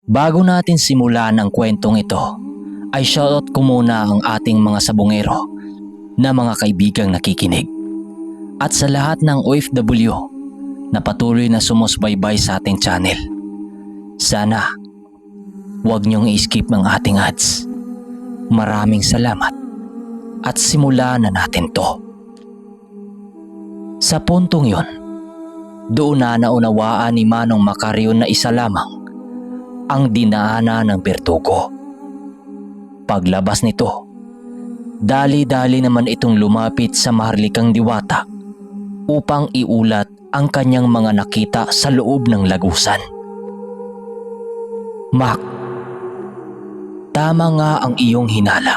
Bago natin simulan ang kwentong ito, ay shoutout ko muna ang ating mga sabungero na mga kaibigang nakikinig. At sa lahat ng OFW na patuloy na sumusubaybay sa ating channel. Sana huwag niyong i-skip ang ating ads. Maraming salamat at simulan na natin to. Sa puntong yon, doon na naunawaan ni Manong Macario na isa lamang ang dinaanan ng bertugo. Paglabas nito, dali-dali naman itong lumapit sa maharlikang diwata upang iulat ang kanyang mga nakita sa loob ng lagusan. Mac, tama nga ang iyong hinala.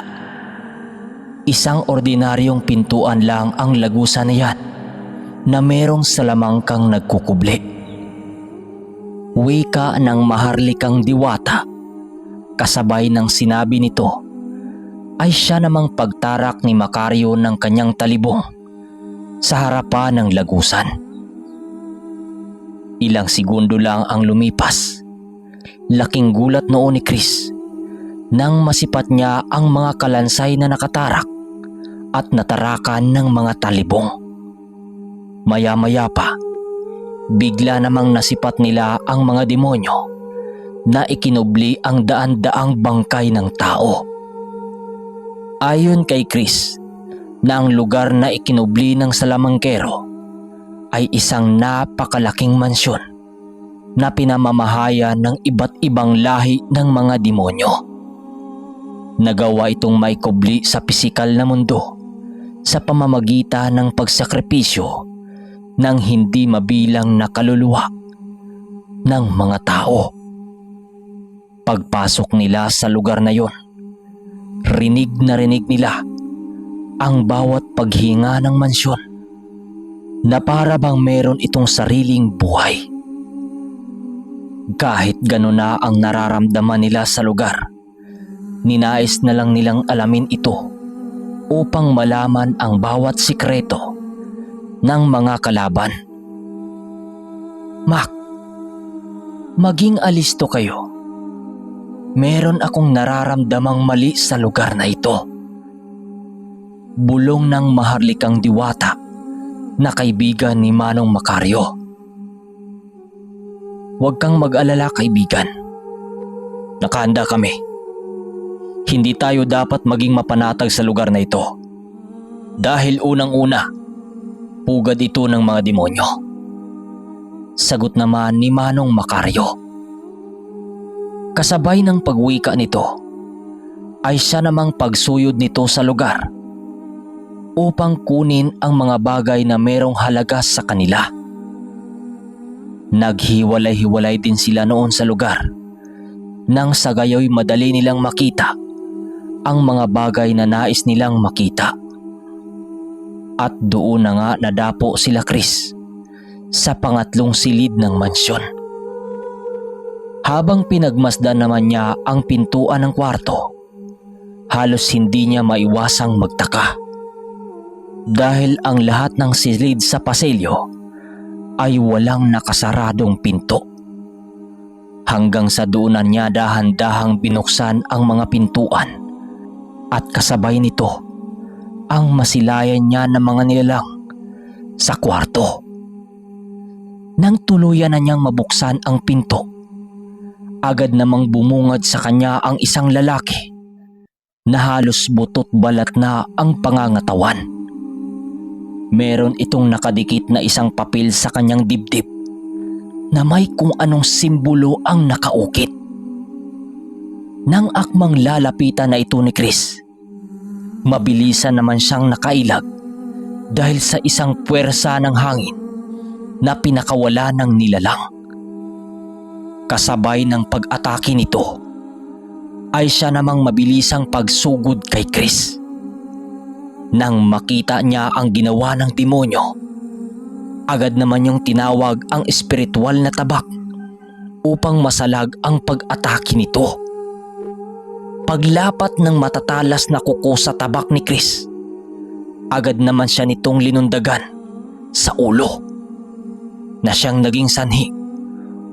Isang ordinaryong pintuan lang ang lagusan na yan na merong salamangkang nagkukubli. Wika ng maharlikang diwata, kasabay ng sinabi nito ay siya namang pagtarak ni Macario ng kanyang talibong sa harapan ng lagusan. Ilang segundo lang ang lumipas. Laking gulat noon ni Chris nang masipat niya ang mga kalansay na nakatarak at natarakan ng mga talibong. Maya-maya pa, bigla namang nasipat nila ang mga demonyo na ikinubli ang daan-daang bangkay ng tao. Ayon kay Chris, na ang lugar na ikinubli ng salamangkero ay isang napakalaking mansyon na pinamamahaya ng iba't ibang lahi ng mga demonyo. Nagawa itong maikubli sa pisikal na mundo sa pamamagitan ng pagsakripisyo ng hindi mabilang na kaluluwa ng mga tao. Pagpasok nila sa lugar na yon, rinig na rinig nila ang bawat paghinga ng mansyon na para bang meron itong sariling buhay. Kahit gano'n na ang nararamdaman nila sa lugar, ninais na lang nilang alamin ito upang malaman ang bawat sikreto ng mga kalaban. Mac, maging alisto kayo. Meron akong nararamdamang mali sa lugar na ito. Bulong ng maharlikang diwata na kaibigan ni Manong Macario. Huwag kang mag-alala, kaibigan. Nakahanda kami. Hindi tayo dapat maging mapanatag sa lugar na ito. Dahil unang-una, pugad ito ng mga demonyo. Sagot naman ni Manong Macario. Kasabay ng pagwika nito, ay siya namang pagsuyod nito sa lugar upang kunin ang mga bagay na merong halaga sa kanila. Naghiwalay-hiwalay din sila noon sa lugar nang sa gayoy madali nilang makita ang mga bagay na nais nilang makita. At doon na nga nadapo sila Chris sa pangatlong silid ng mansyon. Habang pinagmasdan naman niya ang pintuan ng kwarto, halos hindi niya maiwasang magtaka. Dahil ang lahat ng silid sa pasilyo ay walang nakasaradong pinto. Hanggang sa doonan niya dahan-dahang binuksan ang mga pintuan at kasabay nito ang masilayan niya ng mga nilalang sa kwarto. Nang tuluyan na niyang mabuksan ang pinto, agad namang bumungad sa kanya ang isang lalaki na halos butot balat na ang pangangatawan. Meron itong nakadikit na isang papel sa kanyang dibdib na may kung anong simbolo ang nakaukit. Nang akmang lalapitan na ito ni Chris, mabilisan naman siyang nakailag dahil sa isang puwersa ng hangin na pinakawala ng nilalang. Kasabay ng pag-atake nito ay siya namang mabilisang pagsugod kay Chris. Nang makita niya ang ginawa ng demonyo, agad naman niyang tinawag ang espiritual na tabak upang masalag ang pag-atake nito. Paglapat ng matatalas na kuko sa tabak ni Chris, agad naman siya nitong linundagan sa ulo na siyang naging sanhi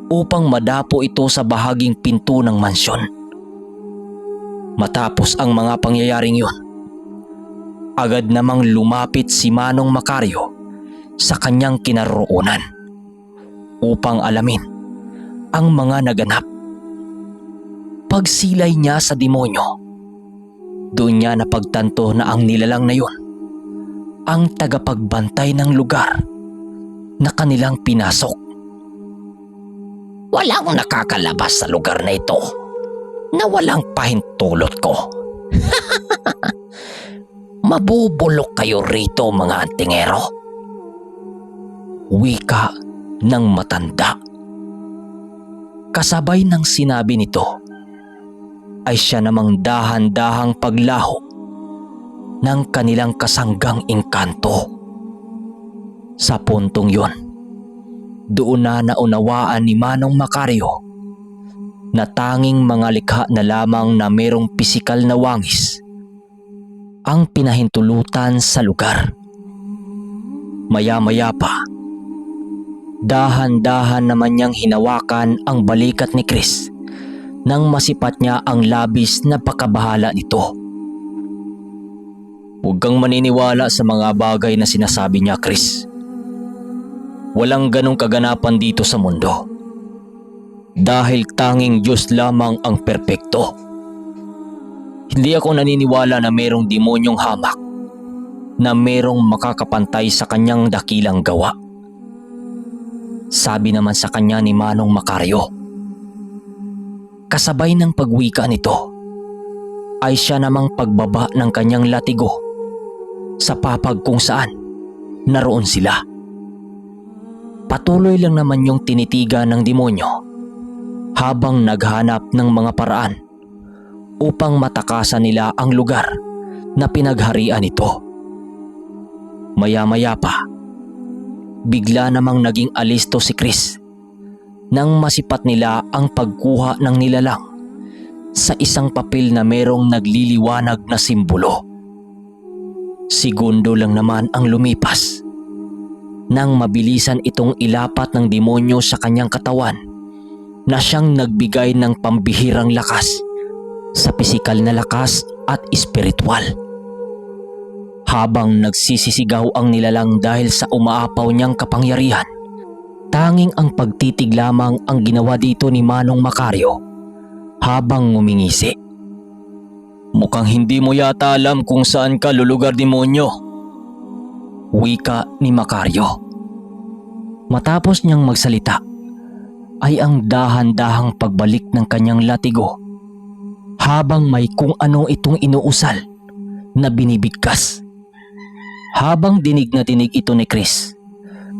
upang madapo ito sa bahaging pinto ng mansyon. Matapos ang mga pangyayaring yun, agad namang lumapit si Manong Macario sa kanyang kinaroroonan upang alamin ang mga naganap. Pagsilay niya sa demonyo, doon niya napagtanto na ang nilalang na yun ang tagapagbantay ng lugar na kanilang pinasok. Walang nakakalabas sa lugar na ito na walang pahintulot ko. Mabubulok kayo rito, mga antingero. Wika ng matanda. Kasabay ng sinabi nito ay siya namang dahan-dahang paglaho ng kanilang kasanggang engkanto. Sa puntong yon, doon na naunawaan ni Manong Macario na tanging mga likha na lamang na merong pisikal na wangis ang pinahintulutan sa lugar. Maya-maya pa, dahan-dahan naman niyang hinawakan ang balikat ni Chris nang masipat niya ang labis na pagkabahala nito. Huwag kang maniniwala sa mga bagay na sinasabi niya, Chris. Walang ganong kaganapan dito sa mundo. Dahil tanging Diyos lamang ang perpekto. Hindi ako naniniwala na merong demonyong hamak na merong makakapantay sa kanyang dakilang gawa. Sabi naman sa kanya ni Manong Macario. Kasabay ng pagwika nito ay siya namang pagbaba ng kanyang latigo sa papag kung saan naroon sila. Patuloy lang naman yung tinitiga ng demonyo habang naghanap ng mga paraan upang matakasan nila ang lugar na pinagharian nito. Maya-maya pa, bigla namang naging alisto si Chris nang masipat nila ang pagkuha ng nilalang sa isang papel na merong nagliliwanag na simbolo. Segundo lang naman ang lumipas nang mabilisan itong ilapat ng demonyo sa kanyang katawan na siyang nagbigay ng pambihirang lakas sa pisikal na lakas at espiritual. Habang nagsisisigaw ang nilalang dahil sa umaapaw niyang kapangyarihan, tanging ang pagtitig lamang ang ginawa dito ni Manong Macario habang ngumingisi. Mukhang hindi mo yata alam kung saan ka lulugar, demonyo. Wika ni Macario. Matapos niyang magsalita ay ang dahan-dahang pagbalik ng kanyang latigo habang may kung ano itong inuusal na binibigkas. Habang dinig na dinig ito ni Chris,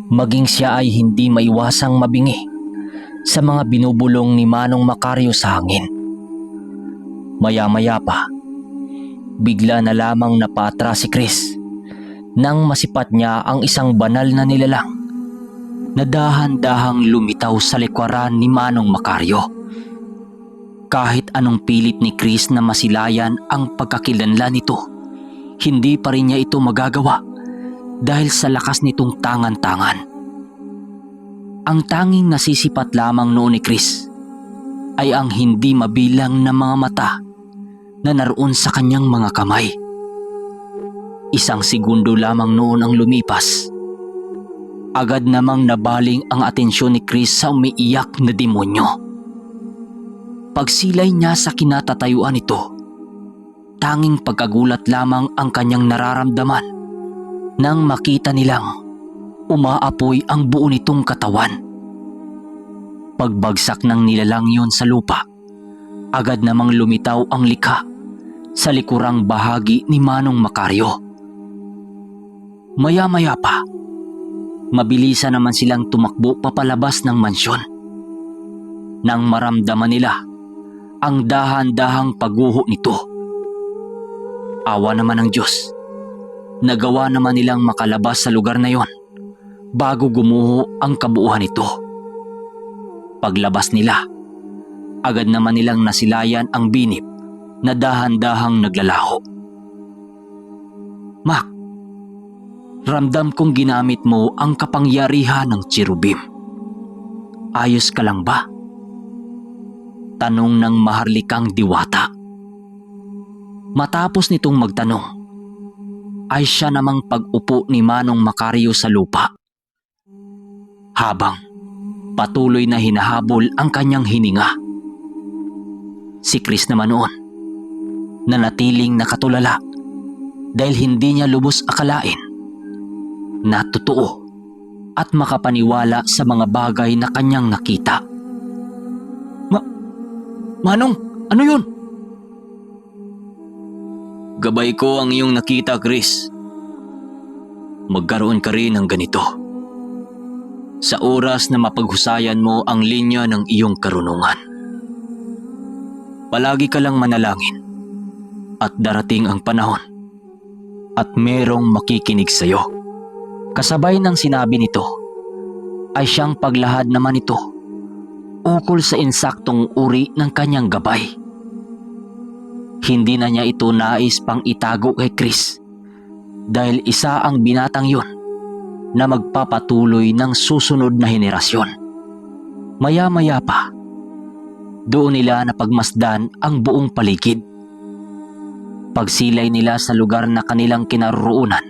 maging siya ay hindi maiwasang mabingi sa mga binubulong ni Manong Macario sa hangin. Maya-maya pa, bigla na lamang napaatras si Chris nang masipat niya ang isang banal na nilalang na dahan-dahang lumitaw sa likuran ni Manong Macario. Kahit anong pilit ni Chris na masilayan ang pagkakilanlan nito, hindi pa rin niya ito magagawa dahil sa lakas nitong tangan-tangan. Ang tanging nasisipat lamang noon ni Chris ay ang hindi mabilang na mga mata na naroon sa kanyang mga kamay. Isang segundo lamang noon ang lumipas. Agad namang nabaling ang atensyon ni Chris sa umiiyak na demonyo. Pagsilay niya sa kinatatayuan nito, tanging pagkagulat lamang ang kanyang nararamdaman nang makita nilang umaapoy ang buo nitong katawan. Pagbagsak ng nilalang yun sa lupa, agad namang lumitaw ang likha sa likurang bahagi ni Manong Macario. Maya-maya pa, mabilisan naman silang tumakbo papalabas ng mansyon. Nang maramdaman nila ang dahan-dahang pagguho nito, awa naman ng Diyos, nagawa naman nilang makalabas sa lugar na yon bago gumuho ang kabuuan nito. Paglabas nila, agad naman nilang nasilayan ang binib na dahan-dahang naglalaho. Mac, ramdam kong ginamit mo ang kapangyarihan ng cherubim. Ayos ka lang ba? Tanong ng maharlikang diwata. Matapos nitong magtanong, ay siya namang pag-upo ni Manong Macario sa lupa. Habang patuloy na hinahabol ang kanyang hininga. Si Chris naman noon, nanatiling nakatulala dahil hindi niya lubos akalain na totoo at makapaniwala sa mga bagay na kanyang nakita. Manong, ano yun? Gabay ko ang iyong nakita, Chris. Magkaroon ka rin ng ganito. Sa oras na mapaghusayan mo ang linya ng iyong karunungan. Palagi ka lang manalangin at darating ang panahon at merong makikinig sa iyo. Kasabay ng sinabi nito ay siyang paglahad naman ito ukol sa insaktong uri ng kanyang gabay. Hindi na niya ito nais pang itago kay Chris dahil isa ang binatang yun na magpapatuloy ng susunod na henerasyon. Maya-maya pa, doon nila napagmasdan ang buong paligid. Pagsilay nila sa lugar na kanilang kinaroroonan,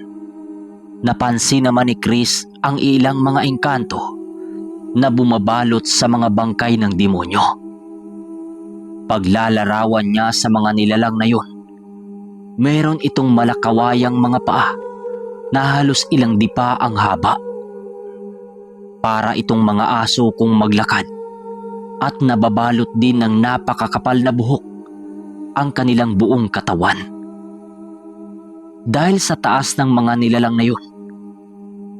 napansin naman ni Chris ang ilang mga engkanto na bumabalot sa mga bangkay ng demonyo. Paglalarawan niya sa mga nilalang na yun, meron itong malakawayang mga paa na halos ilang dipa ang haba. Para itong mga aso kung maglakad at nababalot din ng napakakapal na buhok ang kanilang buong katawan. Dahil sa taas ng mga nilalang na yun,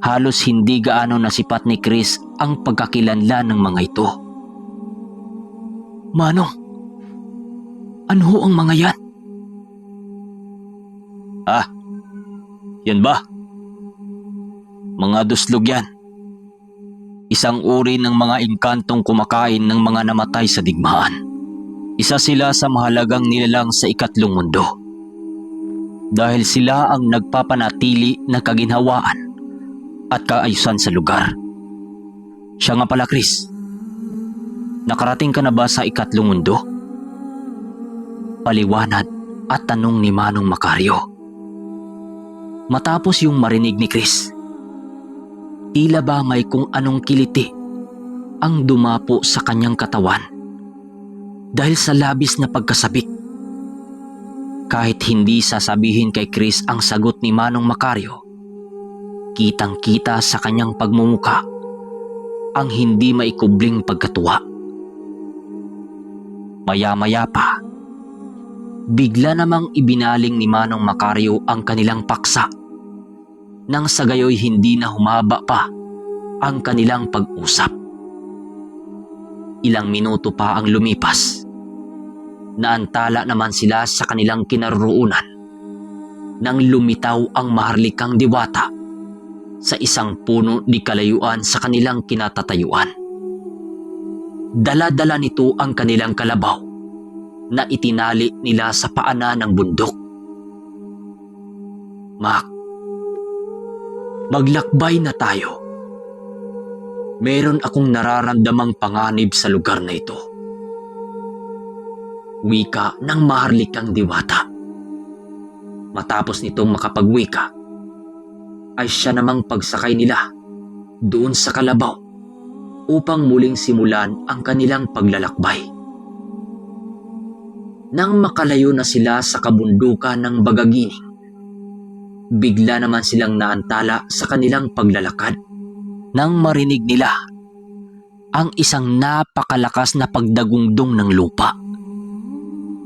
halos hindi gaano nasipat ni Chris ang pagkakilanlan ng mga ito. Manong, ano ho ang mga yan? Yan ba? Mga duslog yan. Isang uri ng mga engkantong kumakain ng mga namatay sa digmaan. Isa sila sa mahalagang nilalang sa ikatlong mundo. Dahil sila ang nagpapanatili ng kaginhawaan at kaayusan sa lugar. Siya nga pala, Chris. Nakarating ka na ba sa ikatlong mundo? Paliwanag at tanong ni Manong Macario. Matapos yung marinig ni Chris, tila ba may kung anong kiliti ang dumapo sa kanyang katawan dahil sa labis na pagkasabik. Kahit hindi sasabihin kay Chris ang sagot ni Manong Macario, kitang-kita sa kanyang pagmumuka ang hindi maikubling pagkatuwa. Maya-maya pa, bigla namang ibinaling ni Manong Macario ang kanilang paksa nang sa gayoy hindi na humaba pa ang kanilang pag-usap. Ilang minuto pa ang lumipas. Naantala naman sila sa kanilang kinaroroonan nang lumitaw ang maharlikang diwata sa isang puno di kalayuan sa kanilang kinatatayuan. Dala-dala nito ang kanilang kalabaw na itinali nila sa paanan ng bundok. Mac, maglakbay na tayo. Meron akong nararamdamang panganib sa lugar na ito. Wika ng maharlikang diwata. Matapos nitong makapagwika, ay siya namang pagsakay nila doon sa kalabaw upang muling simulan ang kanilang paglalakbay. Nang makalayo na sila sa kabundukan ng Bagagining, bigla naman silang naantala sa kanilang paglalakad nang marinig nila ang isang napakalakas na pagdagungdong ng lupa.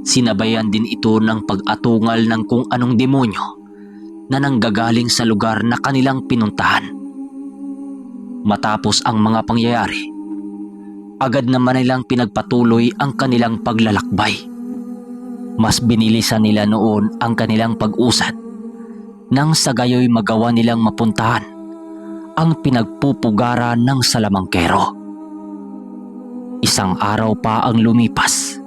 Sinabayan din ito ng pag-atungal ng kung anong demonyo na nanggagaling sa lugar na kanilang pinuntahan. Matapos ang mga pangyayari, agad naman nilang pinagpatuloy ang kanilang paglalakbay. Mas binilisan nila noon ang kanilang pag-usad nang sa gayoy magawa nilang mapuntahan ang pinagpupugaran ng salamangkero. Isang araw pa ang lumipas.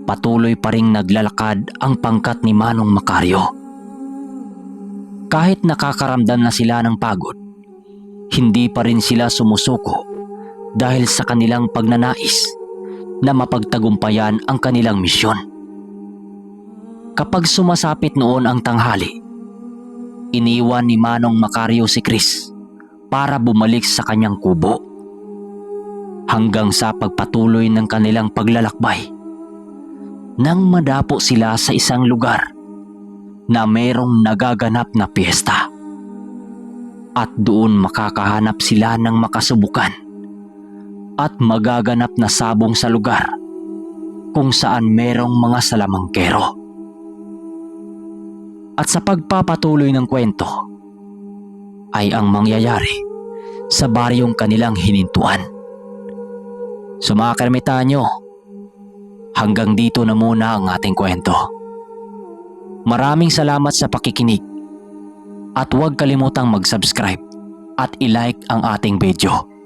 Patuloy pa ring naglalakad ang pangkat ni Manong Macario. Kahit nakakaramdam na sila ng pagod, hindi pa rin sila sumusuko dahil sa kanilang pagnanais na mapagtagumpayan ang kanilang misyon. Kapag sumasapit noon ang tanghali, iniwan ni Manong Macario si Chris para bumalik sa kanyang kubo. Hanggang sa pagpatuloy ng kanilang paglalakbay, nang madapo sila sa isang lugar na mayroong nagaganap na piyesta. At doon makakahanap sila ng makasubukan at magaganap na sabong sa lugar kung saan mayroong mga salamangkero. At sa pagpapatuloy ng kwento ay ang mangyayari sa baryong kanilang hinintuan. So mga kaermitanyo, hanggang dito na muna ang ating kwento. Maraming salamat sa pakikinig at huwag kalimutang mag-subscribe at i-like ang ating video.